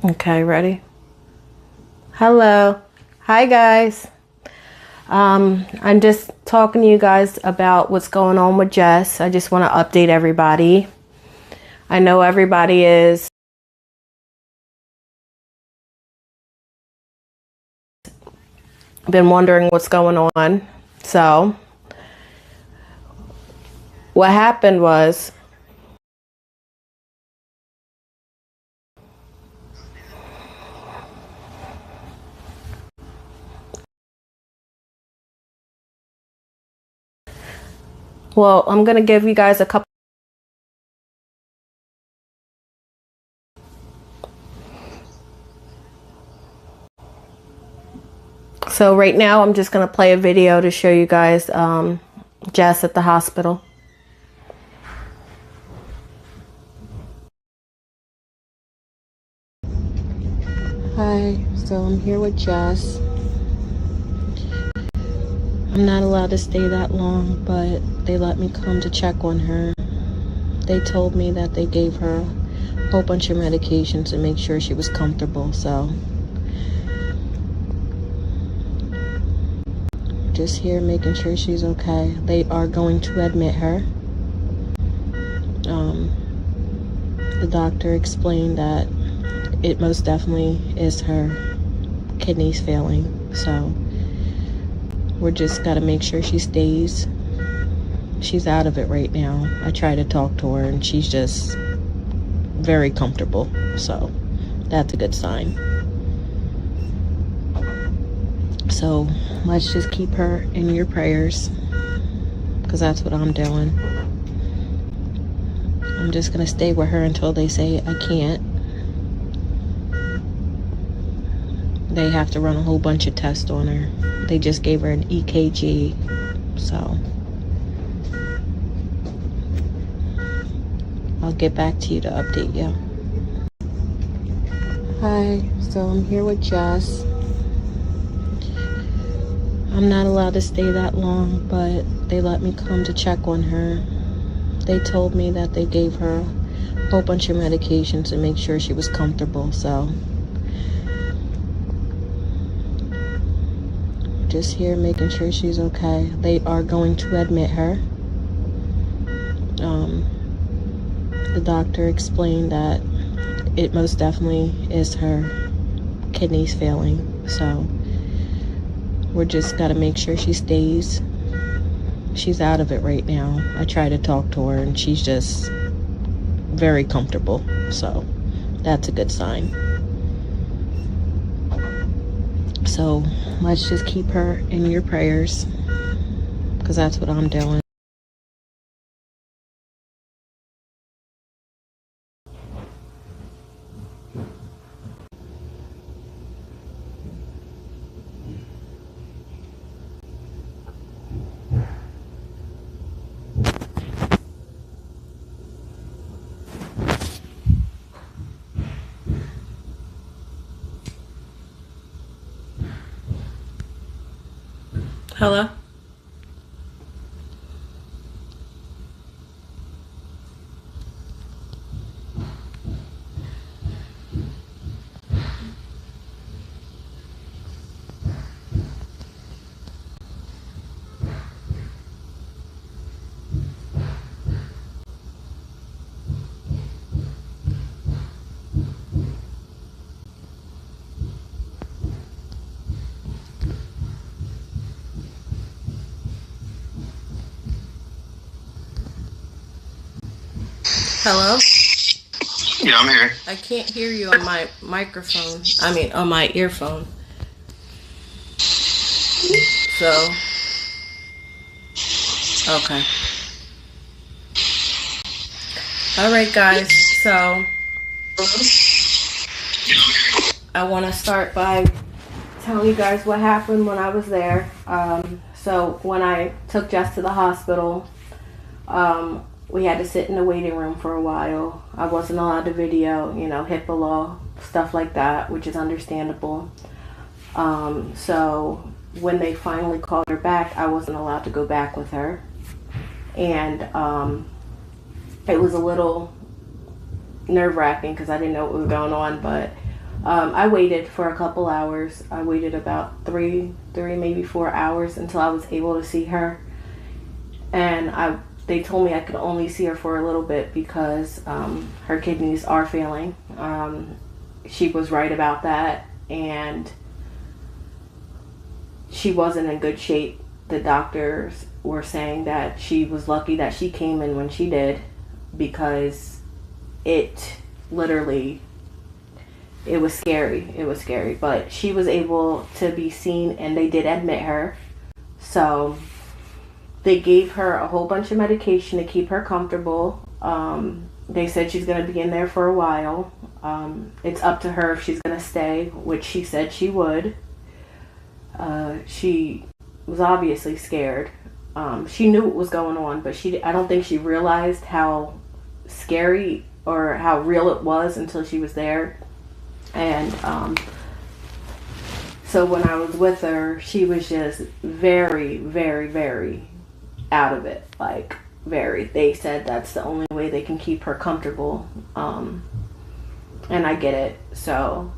Okay, ready? Hello. Hi, guys. I'm just talking to you guys about what's going on with Jess. I just want to update everybody. I know everybody is been wondering what's going on. So, what happened was I'm going to give you guys a couple. So right now I'm just going to play a video to show you guys Jess at the hospital. Hi, so I'm here with Jess. I'm not allowed to stay that long, but they let me come to check on her. They told me that they gave her a whole bunch of medications to make sure she was comfortable, so just here making sure she's okay. They are going to admit her. The doctor explained that it most definitely is her kidneys failing, so we're just got to make sure she's out of it right now. I try to talk to her and she's just very comfortable, so that's a good sign. So let's just keep her in your prayers, because that's what I'm doing. I'm just gonna stay with her until they say I can't. They have to run a whole bunch of tests on her. They just gave her an EKG, so I'll get back to you to update you. Hi, so I'm here with Jess. I'm not allowed to stay that long, but they let me come to check on her. They told me that they gave her a whole bunch of medications to make sure she was comfortable, so just here making sure she's okay. They are going to admit her. The doctor explained that it most definitely is her kidneys failing, so we're just got to make sure she's out of it right now. I try to talk to her and she's just very comfortable, so that's a good sign. So let's just keep her in your prayers, because that's what I'm doing. Hello? Hello? Yeah, I'm here. I can't hear you on my microphone. I mean, on my earphone. So, okay. All right, guys. So, I want to start by telling you guys what happened when I was there. So, when I took Jess to the hospital, we had to sit in the waiting room for a while. I wasn't allowed to video, HIPAA law, stuff like that, which is understandable. So when they finally called her back, I wasn't allowed to go back with her. And it was a little nerve-wracking because I didn't know what was going on, but I waited for a couple hours. I waited about three, maybe 4 hours until I was able to see her. And they told me I could only see her for a little bit because her kidneys are failing. She was right about that, and she wasn't in good shape. The doctors were saying that she was lucky that she came in when she did, because it literally, it was scary. It was scary. But she was able to be seen, and they did admit her. So they gave her a whole bunch of medication to keep her comfortable. They said she's going to be in there for a while. It's up to her if she's going to stay, which she said she would. She was obviously scared. She knew what was going on, but I don't think she realized how scary or how real it was until she was there. And so when I was with her, she was just very, very, very out of it. Like, very. They said that's the only way they can keep her comfortable. And I get it. So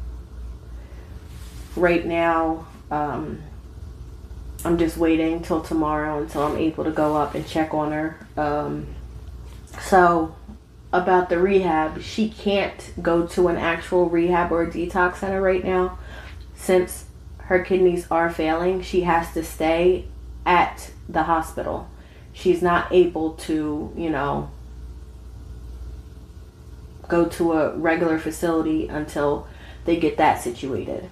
right now, I'm just waiting till tomorrow until I'm able to go up and check on her. So about the rehab, she can't go to an actual rehab or detox center right now. Since her kidneys are failing, she has to stay at the hospital. She's not able to, go to a regular facility until they get that situated.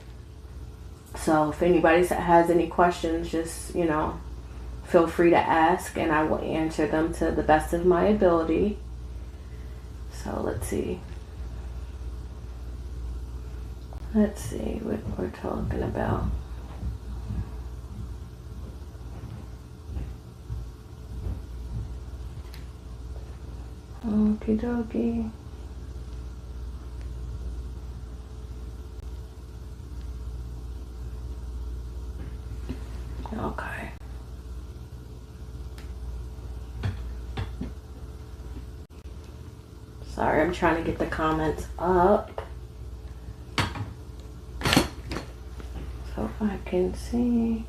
So if anybody has any questions, just, feel free to ask, and I will answer them to the best of my ability. So let's see. Let's see what we're talking about. Okie dokie. Okay. Sorry, I'm trying to get the comments up so I can see.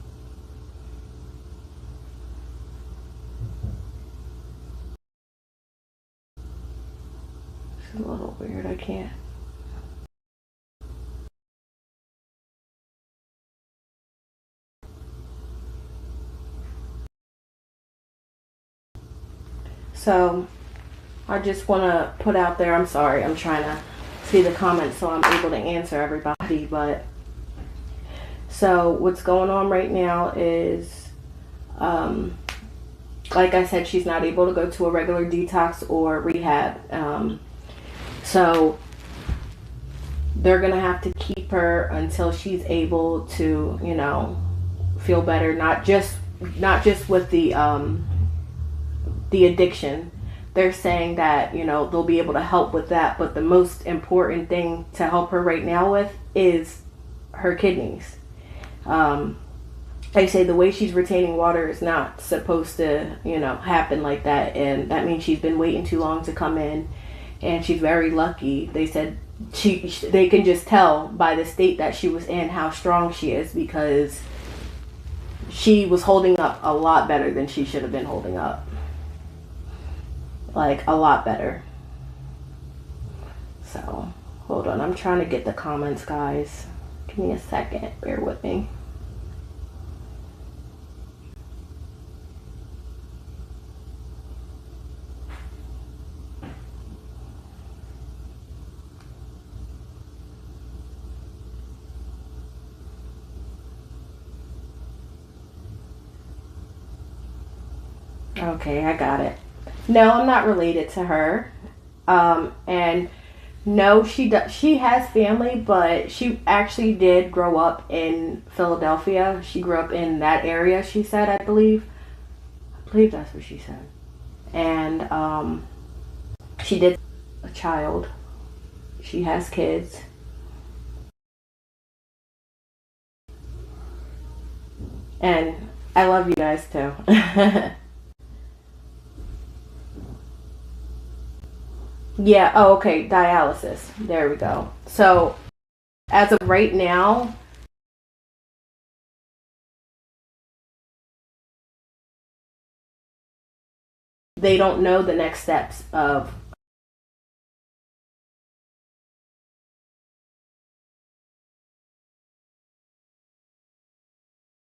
It's a little weird, I can't. So I just want to put out there, I'm sorry, I'm trying to see the comments so I'm able to answer everybody. But so what's going on right now is, like I said, she's not able to go to a regular detox or rehab. So they're going to have to keep her until she's able to, feel better. Not just with the addiction. They're saying that, they'll be able to help with that. But the most important thing to help her right now with is her kidneys. They say the way she's retaining water is not supposed to, happen like that. And that means she's been waiting too long to come in. And she's very lucky. They said they can just tell by the state that she was in how strong she is, because she was holding up a lot better than she should have been holding up. Like, a lot better. So, hold on. I'm trying to get the comments, guys. Give me a second. Bear with me. Okay, I got it. No, I'm not related to her. And no, she has family, but she actually did grow up in Philadelphia. She grew up in that area, she said, I believe. I believe that's what she said. And she did a child. She has kids. And I love you guys too. Yeah, oh, okay, dialysis. There we go. So as of right now, they don't know the next steps of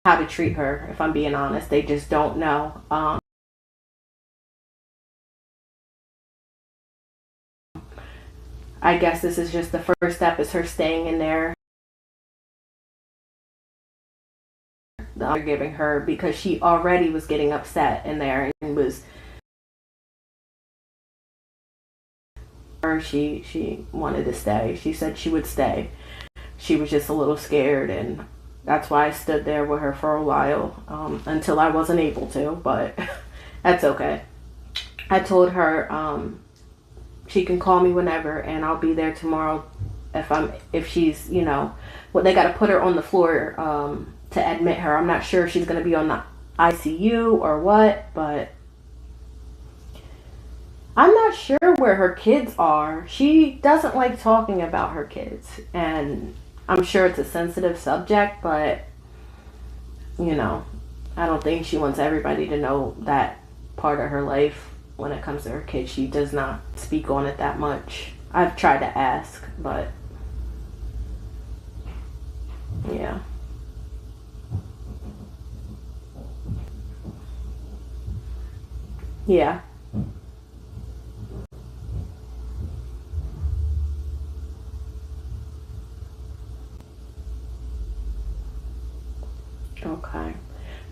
how to treat her. If I'm being honest, they just don't know. I guess this is just the first step, is her staying in there. They're giving her, because she already was getting upset in there and was, she wanted to stay. She said she would stay. She was just a little scared, and that's why I stood there with her for a while, until I wasn't able to, but that's okay. I told her she can call me whenever, and I'll be there tomorrow if she's, well, they got to put her on the floor to admit her. I'm not sure if she's going to be on the ICU or what, but I'm not sure where her kids are. She doesn't like talking about her kids, and I'm sure it's a sensitive subject, but I don't think she wants everybody to know that part of her life. When it comes to her kids, she does not speak on it that much. I've tried to ask, but yeah. Yeah. Okay.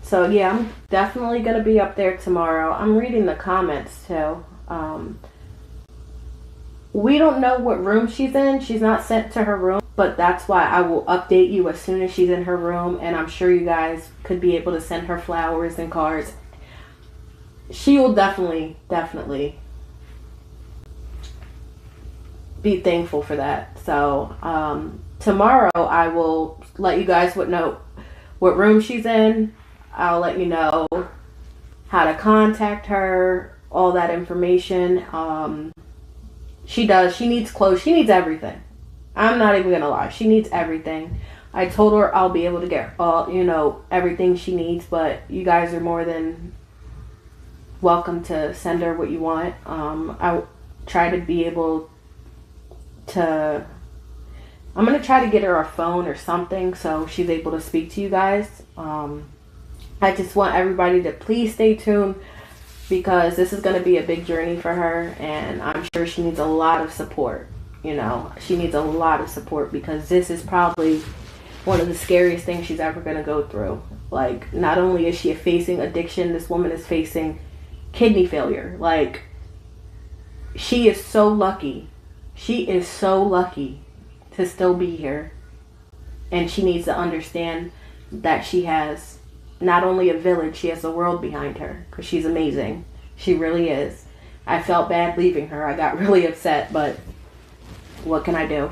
So yeah, I'm definitely gonna be up there tomorrow. I'm reading the comments too. We don't know what room she's in. She's not sent to her room, but that's why I will update you as soon as she's in her room, and I'm sure you guys could be able to send her flowers and cards. She will definitely be thankful for that. So tomorrow I will let you guys know what room she's in. I'll let you know how to contact her, all that information. She needs clothes. She needs everything. I'm not even gonna lie. She needs everything. I told her I'll be able to get everything she needs, but you guys are more than welcome to send her what you want. I try to be able to. I'm gonna try to get her a phone or something so she's able to speak to you guys. I just want everybody to please stay tuned, because this is going to be a big journey for her, and I'm sure she needs a lot of support. She needs a lot of support, because this is probably one of the scariest things she's ever going to go through. Like, not only is she facing addiction, this woman is facing kidney failure. Like, she is so lucky. She is so lucky to still be here. And she needs to understand that she has not only a village, she has the world behind her, because she's amazing. She really is. I felt bad leaving her. I got really upset, but what can I do?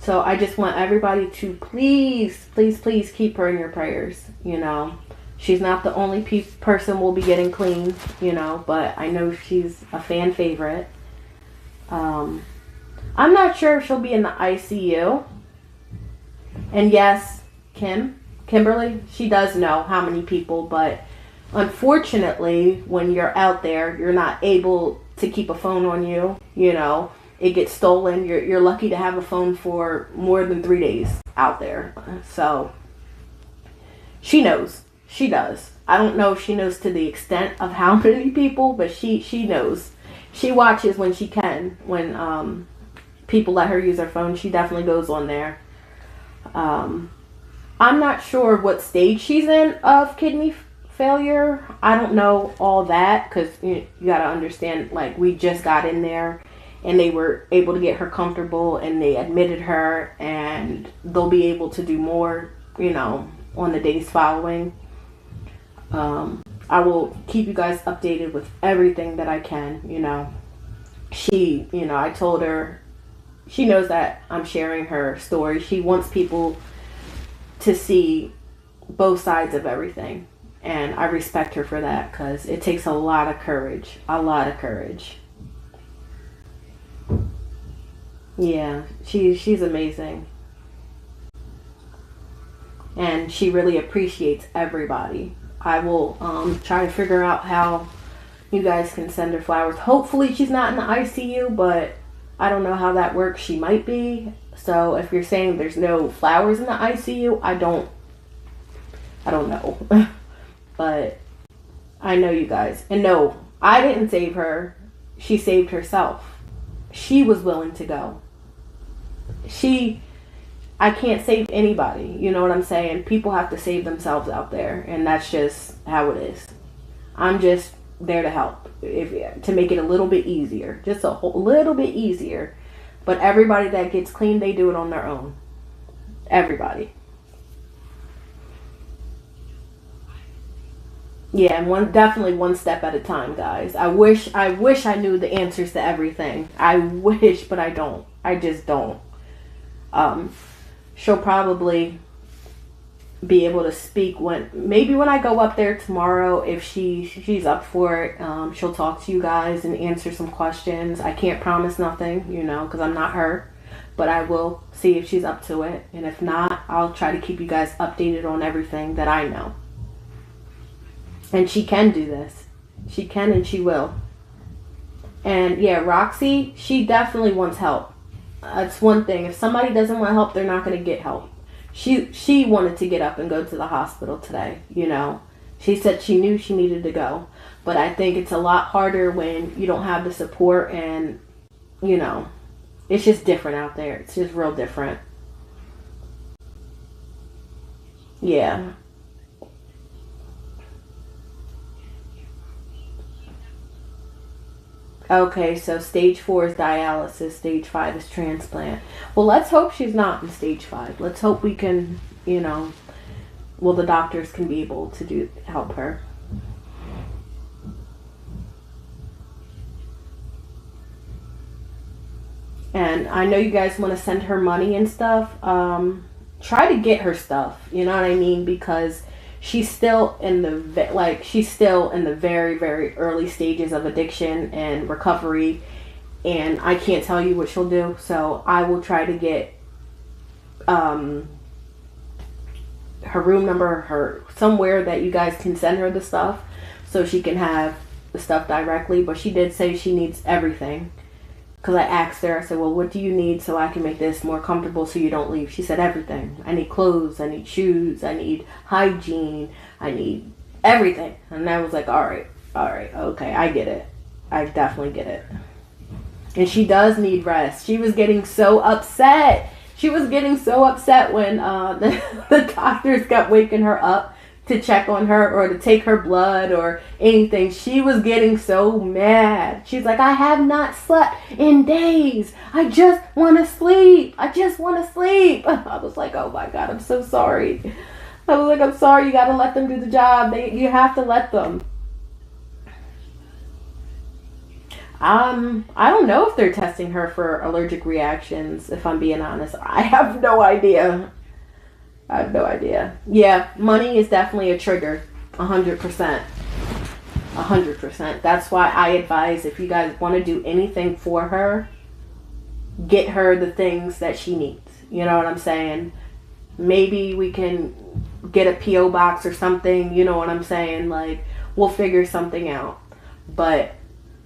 So I just want everybody to please keep her in your prayers. She's not the only person will be getting clean, but I know she's a fan favorite. I'm not sure if she'll be in the ICU. And yes, Kimberly, she does know how many people, but unfortunately, when you're out there, you're not able to keep a phone on you. It gets stolen. You're lucky to have a phone for more than 3 days out there. So she knows. She does. I don't know if she knows to the extent of how many people, but she knows. She watches when she can. When people let her use her phone, she definitely goes on there. I'm not sure what stage she's in of kidney failure. I don't know all that, because you got to understand, like, we just got in there and they were able to get her comfortable and they admitted her, and they'll be able to do more, on the days following. I will keep you guys updated with everything that I can. I told her, she knows that I'm sharing her story. She wants people to see both sides of everything, and I respect her for that, because it takes a lot of courage. Yeah, she's amazing. and she really appreciates everybody. I will try to figure out how you guys can send her flowers. Hopefully she's not in the ICU, but I don't know how that works. She might be. So if you're saying there's no flowers in the ICU, I don't know. But I know you guys. And no, I didn't save her. She saved herself. She was willing to go. I can't save anybody. You know what I'm saying? People have to save themselves out there, and that's just how it is. I'm just there to help, to make it a little bit easier, just little bit easier. But everybody that gets clean, they do it on their own. Everybody. Yeah, and definitely one step at a time, guys. I wish I knew the answers to everything. I wish, but I don't. I just don't. She'll probably be able to speak maybe when I go up there tomorrow, if she's up for it. She'll talk to you guys and answer some questions. I can't promise nothing, because I'm not her, but I will see if she's up to it. And if not, I'll try to keep you guys updated on everything that I know. And she can do this. She can, and she will. And yeah, Roxy, she definitely wants help. That's one thing. If somebody doesn't want help, they're not going to get help. She wanted to get up and go to the hospital today, She said she knew she needed to go. But I think it's a lot harder when you don't have the support, and, it's just different out there. It's just real different. Yeah. Okay, so stage 4 is dialysis, stage 5 is transplant. Well, let's hope she's not in stage 5. Let's hope we can, the doctors can be able to help her. And I know you guys want to send her money and stuff. Try to get her stuff, you know what I mean? Because she's still in the very, very early stages of addiction and recovery, and I can't tell you what she'll do. So I will try to get her room number, somewhere that you guys can send her the stuff, so she can have the stuff directly. But she did say she needs everything. Because I asked her, I said, well, what do you need so I can make this more comfortable so you don't leave? She said, everything. I need clothes, I need shoes, I need hygiene, I need everything. And I was like, all right, okay, I get it. I definitely get it. And she does need rest. She was getting so upset. When the doctors kept waking her up to check on her or to take her blood or anything. She was getting so mad. She's like, I have not slept in days. I just want to sleep. I was like, oh my God, I'm so sorry. I'm sorry. You got to let them do the job. You have to let them. I don't know if they're testing her for allergic reactions, if I'm being honest. I have no idea. Yeah, money is definitely a trigger. 100%. 100%. That's why I advise, if you guys want to do anything for her, get her the things that she needs. You know what I'm saying? Maybe we can get a P.O. box or something. You know what I'm saying? Like, we'll figure something out. But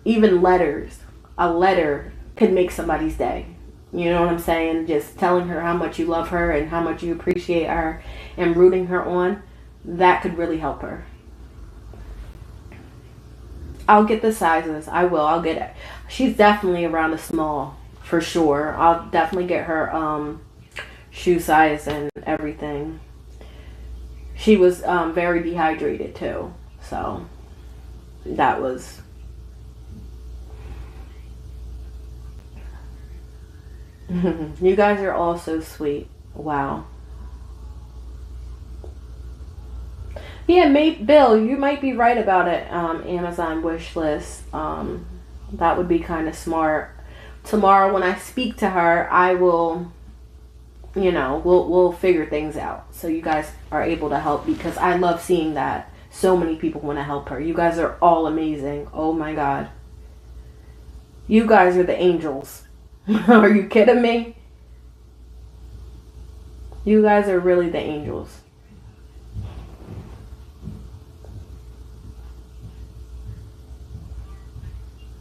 even a letter could make somebody's day. You know what I'm saying? Just telling her how much you love her and how much you appreciate her and rooting her on, that could really help her. I'll get the sizes. I'll get it. She's definitely around a small, for sure. I'll definitely get her shoe size and everything. She was very dehydrated too. So that was... You guys are all so sweet. Wow. Yeah, Bill, you might be right about it. Amazon wish list. That would be kind of smart. Tomorrow when I speak to her, I will, we'll figure things out. So you guys are able to help, because I love seeing that so many people want to help her. You guys are all amazing. Oh my God. You guys are the angels. Are you kidding me? You guys are really the angels.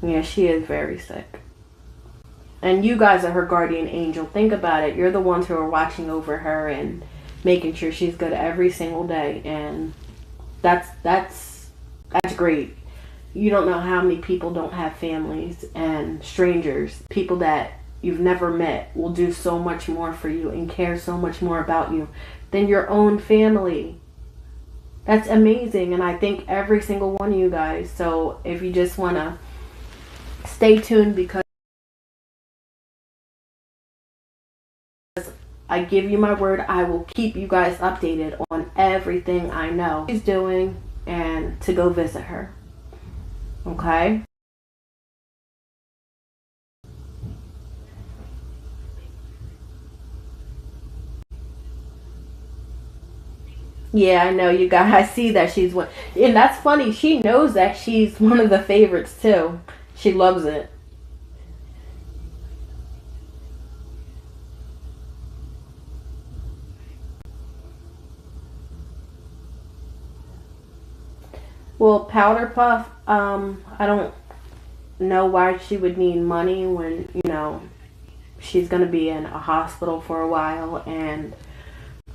Yeah, she is very sick. And you guys are her guardian angel. Think about it. You're the ones who are watching over her and making sure she's good every single day. And that's great. You don't know how many people don't have families, and strangers, people that you've never met, will do so much more for you and care so much more about you than your own family. That's amazing, and I thank every single one of you guys. So if you just want to stay tuned, because I give you my word, I will keep you guys updated on everything I know she's doing, and to go visit her. Okay? Yeah, I know you guys. I see that she's one, and that's funny. She knows that she's one of the favorites too. She loves it. Well, Powder Puff, I don't know why she would need money when, she's going to be in a hospital for a while, and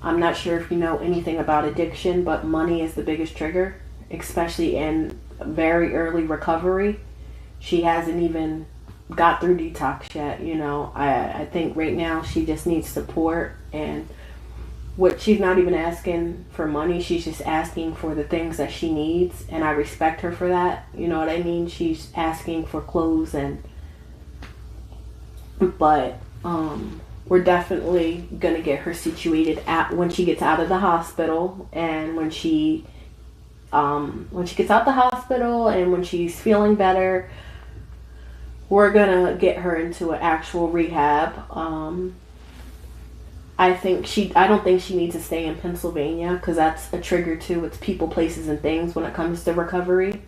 I'm not sure if you know anything about addiction, but money is the biggest trigger, especially in very early recovery. She hasn't even got through detox yet. I think right now she just needs support, and what she's not even asking for money, she's just asking for the things that she needs, and I respect her for that. You know what I mean? She's asking for clothes, but we're definitely gonna get her situated at when she gets out of the hospital, and when she gets out the hospital and when she's feeling better, we're gonna get her into an actual rehab. I don't think she needs to stay in Pennsylvania, because that's a trigger too. It's people, places, and things when it comes to recovery.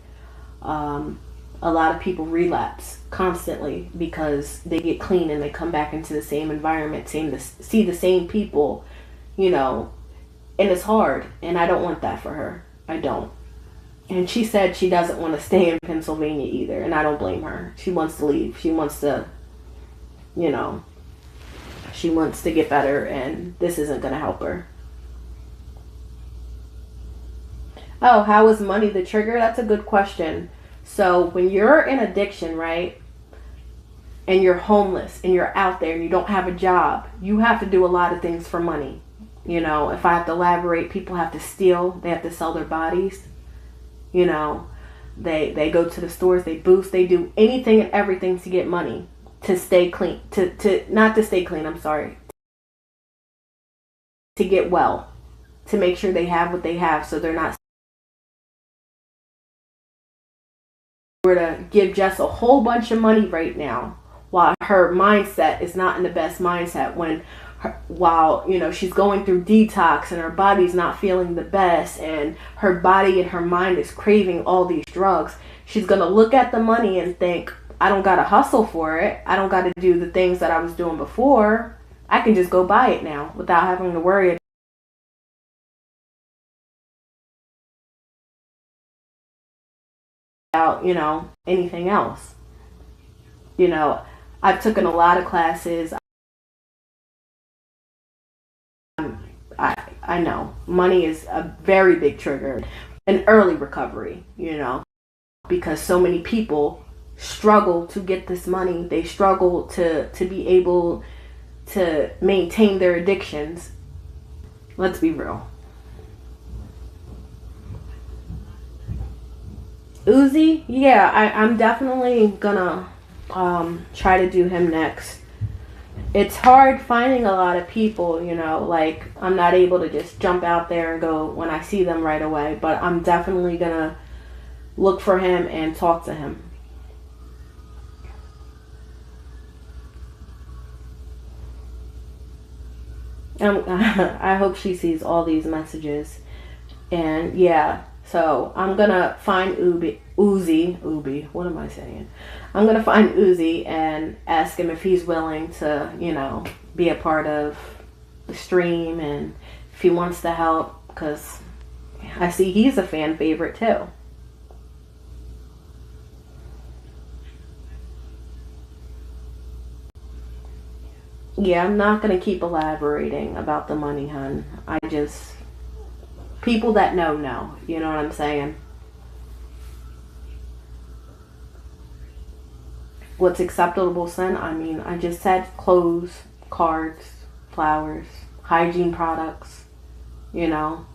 A lot of people relapse constantly because they get clean and they come back into the same environment, see the same people, and it's hard. And I don't want that for her. I don't. And she said she doesn't want to stay in Pennsylvania either, and I don't blame her. She wants to leave. She wants to, you know, she wants to get better, and this isn't going to help her. Oh, how is money the trigger? That's a good question. So when you're in addiction, right, and you're homeless and you're out there and you don't have a job, you have to do a lot of things for money. If I have to elaborate, people have to steal, they have to sell their bodies. They go to the stores, they boost, they do anything and everything to get money, to stay clean, to not to stay clean, I'm sorry, to get well, to make sure they have what they have, so they're not. We're to give Jess a whole bunch of money right now, while her mindset is not in the best mindset, while she's going through detox and her body's not feeling the best, and her body and her mind is craving all these drugs. She's gonna look at the money and think, I don't gotta hustle for it, I don't gotta do the things that I was doing before, I can just go buy it now without having to worry about anything else. I've taken a lot of classes. I know money is a very big trigger in early recovery, because so many people struggle to get this money. They struggle to be able to maintain their addictions. Let's be real. Uzi, yeah, I'm definitely gonna try to do him next. It's hard finding a lot of people, like I'm not able to just jump out there and go when I see them right away, but I'm definitely gonna look for him and talk to him. I hope she sees all these messages. And yeah, so I'm gonna find Uzi, what am I saying? I'm gonna find Uzi and ask him if he's willing to, be a part of the stream, and if he wants to help, because I see he's a fan favorite too. Yeah, I'm not gonna keep elaborating about the money, hun. I just, people that know. You know what I'm saying? What's acceptable sin? I mean, I just said clothes, cards, flowers, hygiene products, you know,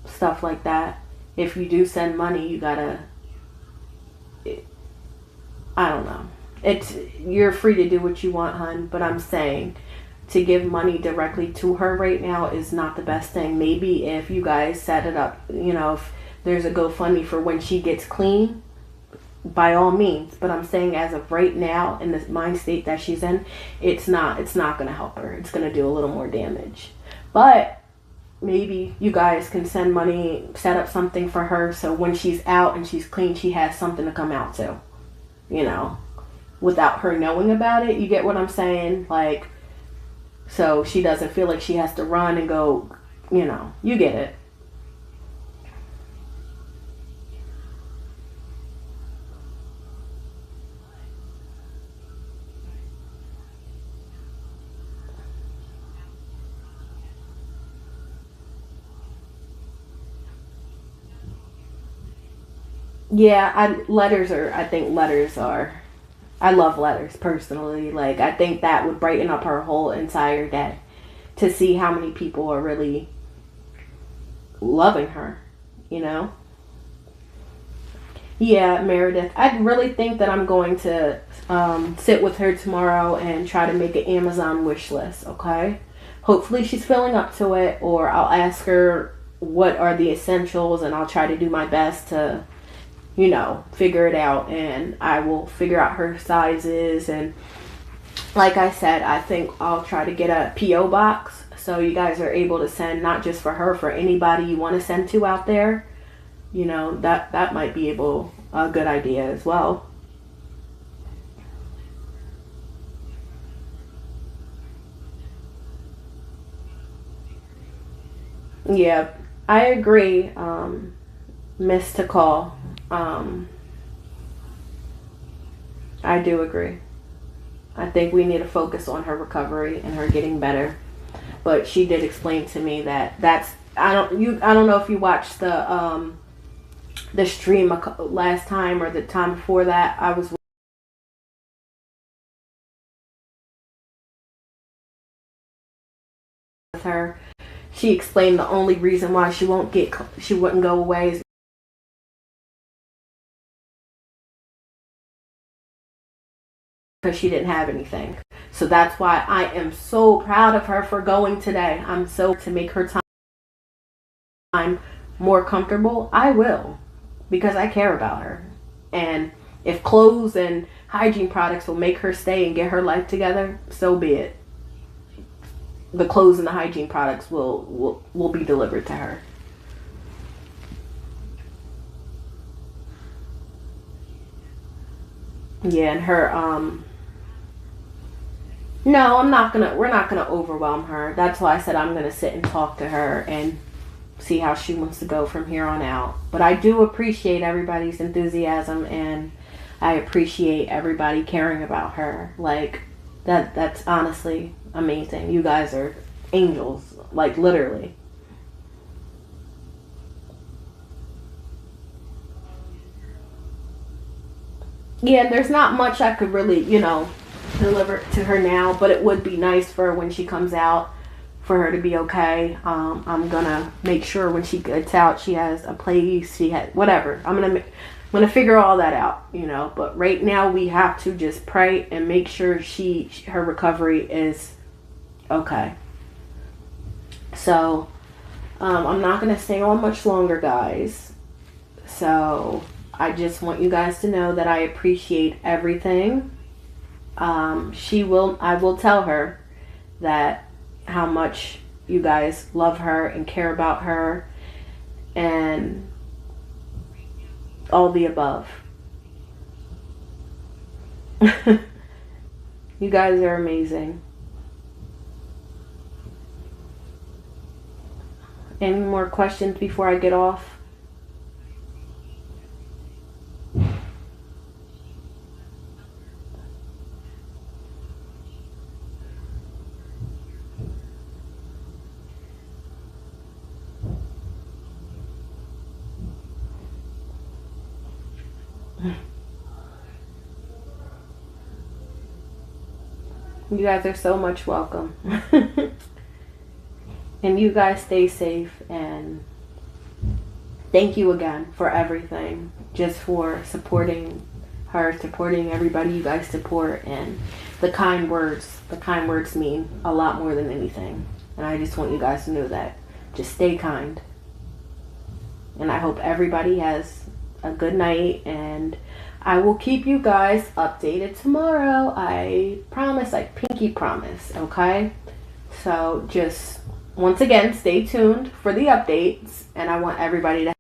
stuff like that. If you do send money, you gotta, I don't know. It's, you're free to do what you want, hun, but I'm saying to give money directly to her right now is not the best thing. Maybe if you guys set it up, you know, if there's a GoFundMe for when she gets clean, by all means. But I'm saying as of right now, in the mind state that she's in, it's not going to help her. It's going to do a little more damage. But maybe you guys can send money, set up something for her, so when she's out and she's clean, she has something to come out to, you know, without her knowing about it. You get what I'm saying? Like, so she doesn't feel like she has to run and go, you know, you get it. Yeah, I think letters are, I love letters personally. Like, I think that would brighten up her whole entire day to see how many people are really loving her, you know? Yeah, Meredith. I really think that I'm going to sit with her tomorrow and try to make an Amazon wish list, okay? Hopefully she's filling up to it, or I'll ask her what are the essentials and I'll try to do my best to, you know, figure it out, and I will figure out her sizes. And like I said, I think I'll try to get a PO box so you guys are able to send, not just for her, for anybody you want to send to out there. You know, that might be a good idea as well. Yeah, I agree. Miss to call. Um, I do agree. I think we need to focus on her recovery and her getting better. But she did explain to me that that's, I don't know if you watched the stream last time or the time before that. I was with her. She explained the only reason why she wouldn't go away is because she didn't have anything. So that's why I am so proud of her for going today. I'm so to make her time more comfortable. I will, because I care about her. And if clothes and hygiene products will make her stay and get her life together, so be it. The clothes and the hygiene products will be delivered to her. Yeah, and her no, I'm not gonna we're not gonna overwhelm her. That's why I said I'm gonna sit and talk to her and see how she wants to go from here on out. But I do appreciate everybody's enthusiasm, and I appreciate everybody caring about her. Like, that's honestly amazing. You guys are angels, like, literally. Yeah, and there's not much I could really, you know, deliver to her now, but it would be nice for when she comes out for her to be okay. I'm gonna make sure when she gets out, she has a place, she had whatever. I'm gonna figure all that out, you know. But right now, we have to just pray and make sure her recovery is okay. So I'm not gonna stay on much longer, guys. So I just want you guys to know that I appreciate everything. I will tell her that how much you guys love her and care about her and all the above. You guys are amazing. Any more questions before I get off? You guys are so much welcome. And you guys stay safe, and thank you again for everything. Just for supporting her, supporting everybody you guys support, and the kind words. The kind words mean a lot more than anything. And I just want you guys to know that. Just stay kind. And I hope everybody has a good night, and I will keep you guys updated tomorrow. I promise, I pinky promise, okay? So just, once again, stay tuned for the updates, and I want everybody to